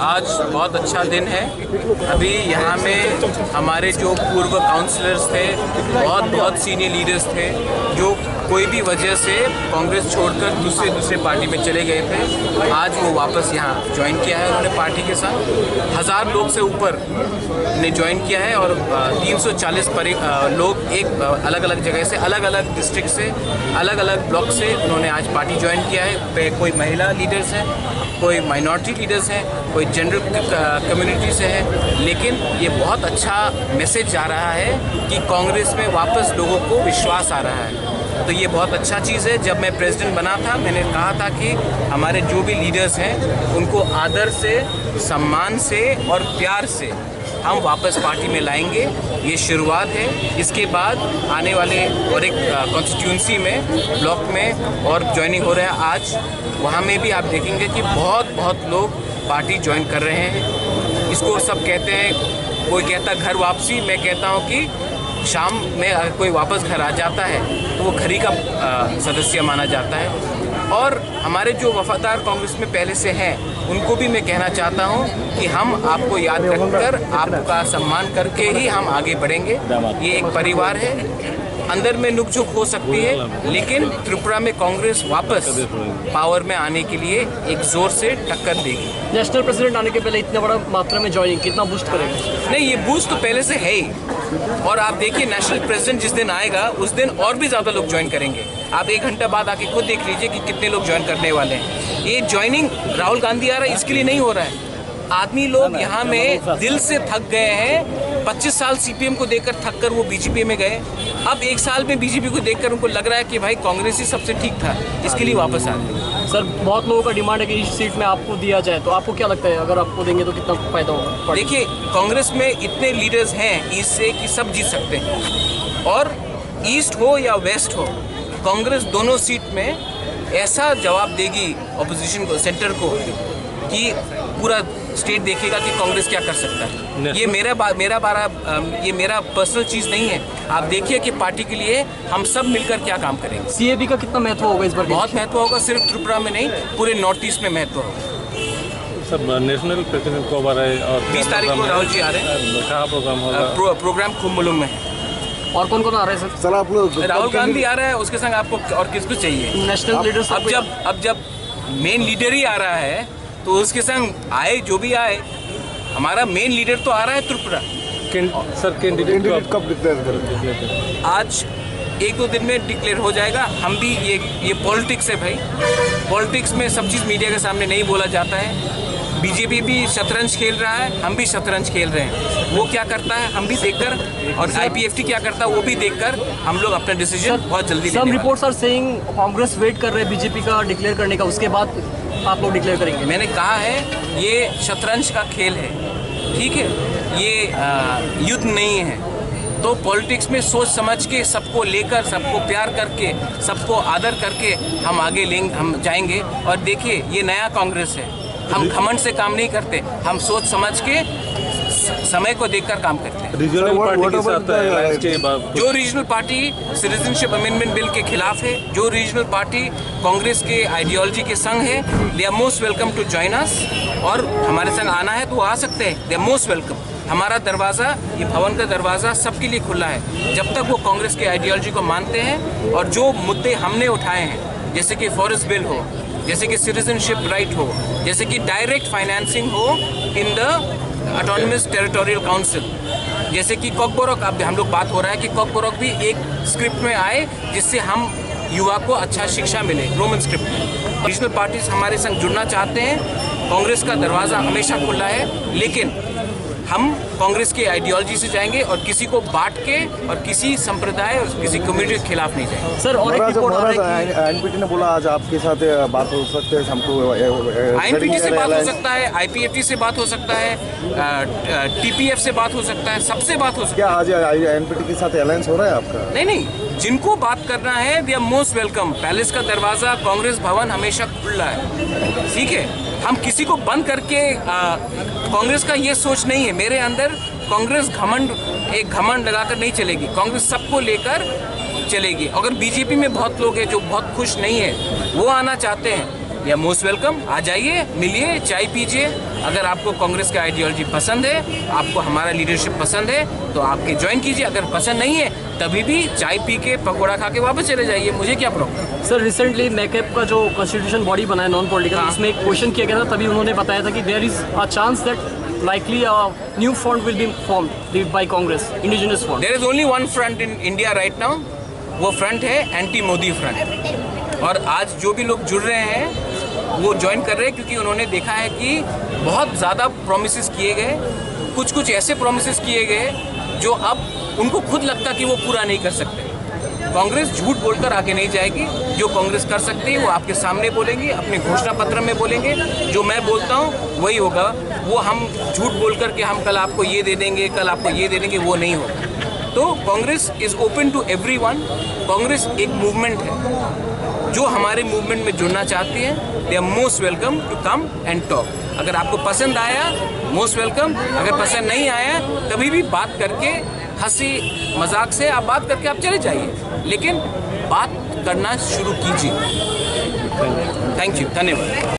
आज बहुत अच्छा दिन है। अभी यहाँ में हमारे जो पूर्व काउंसलर्स थे, बहुत सीनियर लीडर्स थे, जो कोई भी वजह से कांग्रेस छोड़कर दूसरे पार्टी में चले गए थे, आज वो वापस यहाँ ज्वाइन किया है उन्होंने पार्टी के साथ। 1000 लोग से ऊपर ने ज्वाइन किया है और 340 लोग एक अलग अलग जगह से, अलग अलग डिस्ट्रिक्ट से, अलग अलग ब्लॉक से उन्होंने आज पार्टी ज्वाइन किया है। कोई महिला लीडर्स हैं, कोई माइनॉरिटी लीडर्स हैं, कोई जनरल कम्युनिटी से है, लेकिन ये बहुत अच्छा मैसेज जा रहा है कि कांग्रेस में वापस लोगों को विश्वास आ रहा है। तो ये बहुत अच्छा चीज़ है। जब मैं प्रेसिडेंट बना था, मैंने कहा था कि हमारे जो भी लीडर्स हैं उनको आदर से, सम्मान से और प्यार से हम वापस पार्टी में लाएंगे। ये शुरुआत है। इसके बाद आने वाले और एक कॉन्स्टिट्यूंसी में, ब्लॉक में और ज्वाइनिंग हो रहा है आज, वहाँ में भी आप देखेंगे कि बहुत लोग पार्टी ज्वाइन कर रहे हैं। इसको सब कहते हैं, कोई कहता घर वापसी, मैं कहता हूँ कि शाम में अगर कोई वापस घर आ जाता है तो वो घरी का सदस्य माना जाता है। और हमारे जो वफादार कांग्रेस में पहले से हैं, उनको भी मैं कहना चाहता हूं कि हम आपको याद रखकर, आपका सम्मान करके ही हम आगे बढ़ेंगे। ये एक परिवार है, अंदर में नुकझुक हो सकती है, लेकिन त्रिपुरा में कांग्रेस वापस पावर में आने के लिए एक जोर से टक्कर देगी। नेशनल प्रेसिडेंट आने के पहले इतना बड़ा मात्रा में ज्वाइनिंग कितना बूस्ट करेगा? नहीं, ये बूस्ट तो पहले से है ही। और आप देखिए, नेशनल प्रेसिडेंट जिस दिन आएगा उस दिन और भी ज़्यादा लोग ज्वाइन करेंगे। आप 1 घंटा बाद आके खुद देख लीजिए कि कितने लोग ज्वाइन करने वाले हैं। ये ज्वाइनिंग राहुल गांधी आ रहा है इसके लिए नहीं हो रहा है। आदमी लोग यहाँ में दिल से थक गए हैं। 25 साल सीपीएम को देखकर थक कर वो बीजेपी में गए। अब 1 साल में बीजेपी को देखकर उनको लग रहा है कि भाई कांग्रेस ही सबसे ठीक था, इसके लिए वापस आ गए। सर, बहुत लोगों का डिमांड है कि इस सीट में आपको दिया जाए, तो आपको क्या लगता है अगर आपको देंगे तो कितना फायदा होगा? देखिए, कांग्रेस में इतने लीडर्स हैं ईस्ट से कि सब जीत सकते हैं, और ईस्ट हो या वेस्ट हो, कांग्रेस दोनों सीट में ऐसा जवाब देगी ऑपोजिशन को, सेंटर को, कि पूरा स्टेट देखेगा कि कांग्रेस क्या कर सकता है। ये मेरा पर्सनल चीज़ नहीं है। आप देखिए कि पार्टी के लिए हम सब मिलकर क्या काम करेंगे। सीएबी का कितना महत्व होगा इस बार? बहुत महत्व होगा, सिर्फ त्रिपुरा में नहीं, पूरे नॉर्थ ईस्ट में महत्व होगा। सब नेशनल प्रेसिडेंट कब आ रहे हैं और 20 तारीख को राहुल जी आ रहे हैं। कहाँ प्रोग्राम होगा? प्रोग्राम कुंभलुंग में है। और कौन आ रहे हैं सर? आप लोग, राहुल गांधी आ रहा है, उसके संग आपको और किसको चाहिए? National leaders. अब जब मेन लीडर ही आ रहा है तो उसके संग आए जो भी आए, हमारा मेन लीडर तो आ रहा है त्रिपुरा। सर, कैंडिडेट कब डिक्लेयर करेंगे? आज 1-2 दिन में डिक्लेयर हो जाएगा। हम भी ये पॉलिटिक्स है भाई, पॉलिटिक्स में सब चीज़ मीडिया के सामने नहीं बोला जाता है। बीजेपी भी शतरंज खेल रहा है, हम भी शतरंज खेल रहे हैं। वो क्या करता है हम भी देखकर, और आईपीएफटी क्या करता है वो भी देखकर हम लोग अपना डिसीजन बहुत जल्दी लेंगे। Some reports are saying Congress wait कर रहे हैं बीजेपी का डिक्लेयर करने का, उसके बाद आप लोग डिक्लेयर करेंगे। मैंने कहा है ये शतरंज का खेल है, ठीक है, ये युद्ध नहीं है। तो पॉलिटिक्स में सोच समझ के, सबको लेकर, सबको प्यार करके, सबको आदर करके हम आगे हम जाएंगे। और देखिए, ये नया कांग्रेस है, हम घमंड से काम नहीं करते, हम सोच समझ के, समय को देखकर काम करते हैं। रीजनल पार्टी के साथ जो regional party citizenship amendment bill के खिलाफ है, जो रीजनल पार्टी कांग्रेस के आइडियोलॉजी के संग है, they are most welcome to join us. और हमारे संग आना है तो वो आ सकते हैं, दे आर मोस्ट वेलकम। हमारा दरवाज़ा, ये भवन का दरवाज़ा सबके लिए खुला है, जब तक वो कांग्रेस के आइडियोलॉजी को मानते हैं। और जो मुद्दे हमने उठाए हैं, जैसे कि फॉरेस्ट बिल हो, जैसे कि सिटीजनशिप राइट हो, जैसे कि डायरेक्ट फाइनेंसिंग हो in the autonomous territorial council, जैसे कि कॉकबोरक, अब हम लोग बात हो रहा है कि कॉकबोरक भी एक स्क्रिप्ट में आए जिससे हम युवा को अच्छा शिक्षा मिले, रोमन स्क्रिप्ट में। रीजनल पार्टीज हमारे संग जुड़ना चाहते हैं, कांग्रेस का दरवाज़ा हमेशा खुला है, लेकिन हम कांग्रेस की आइडियोलॉजी से जाएंगे और किसी को बांट के और किसी संप्रदाय और किसी कम्युनिटी के खिलाफ नहीं जाएंगे। सर, और एक रिपोर्ट आ रहा है कि एनपीटी ने बोला आज आपके साथ बात हो सकते है, हमको आईएनपीटी से बात हो सकता है, आईपीएफटी से बात हो सकता है, टीपीएफ से बात हो सकता है, सबसे बात हो सकता है। क्या आज एनपीटी के साथ अलायंस हो रहा है आपका? नहीं, जिनको बात करना है they are most welcome. Palace का दरवाज़ा, कांग्रेस भवन हमेशा खुला है, ठीक है। हम किसी को बंद करके, कांग्रेस का ये सोच नहीं है मेरे अंदर। कांग्रेस एक घमंड लगाकर नहीं चलेगी, कांग्रेस सबको लेकर चलेगी। अगर बीजेपी में बहुत लोग हैं जो बहुत खुश नहीं है, वो आना चाहते हैं, या मोस्ट वेलकम, आ जाइए, मिलिए, चाय पीजिए, अगर आपको कांग्रेस की आइडियोलॉजी पसंद है, आपको हमारा लीडरशिप पसंद है, तो आपके ज्वाइन कीजिए। अगर पसंद नहीं है तभी भी चाय पी के पकौड़ा खा के वापस चले जाइए, मुझे क्या प्रॉब्लम। सर रिसेंटली मैकअप का जो कॉन्स्टिट्यूशन बॉडी बना है नॉन पॉलिटिकल, इसमें एक क्वेश्चन किया गया था, तभी उन्होंने बताया था कि there is a chance that likely a new front will be formed by Congress, indigenous front. There is only one front in India right now, वो फ्रंट है एंटी मोदी फ्रंट। और आज जो भी लोग जुड़ रहे हैं वो ज्वाइन कर रहे हैं क्योंकि उन्होंने देखा है कि बहुत ज़्यादा प्रोमिसेस किए गए, कुछ ऐसे प्रोमिसेस किए गए जो अब उनको खुद लगता कि वो पूरा नहीं कर सकते। कांग्रेस झूठ बोलकर आगे नहीं जाएगी। जो कांग्रेस कर सकती है वो आपके सामने बोलेंगे, अपने घोषणा पत्र में बोलेंगे। जो मैं बोलता हूँ वही होगा। वो हम झूठ बोलकर के हम कल आपको ये दे देंगे, कल आपको ये दे देंगे, वो नहीं होगा। तो Congress is open to everyone. Congress एक मूवमेंट है, जो हमारे मूवमेंट में जुड़ना चाहती है they are most welcome to come and talk. अगर आपको पसंद आया मोस्ट वेलकम, अगर पसंद नहीं आया कभी भी बात करके हंसी मजाक से आप बात करके आप चले जाइए, लेकिन बात करना शुरू कीजिए। थैंक यू, धन्यवाद।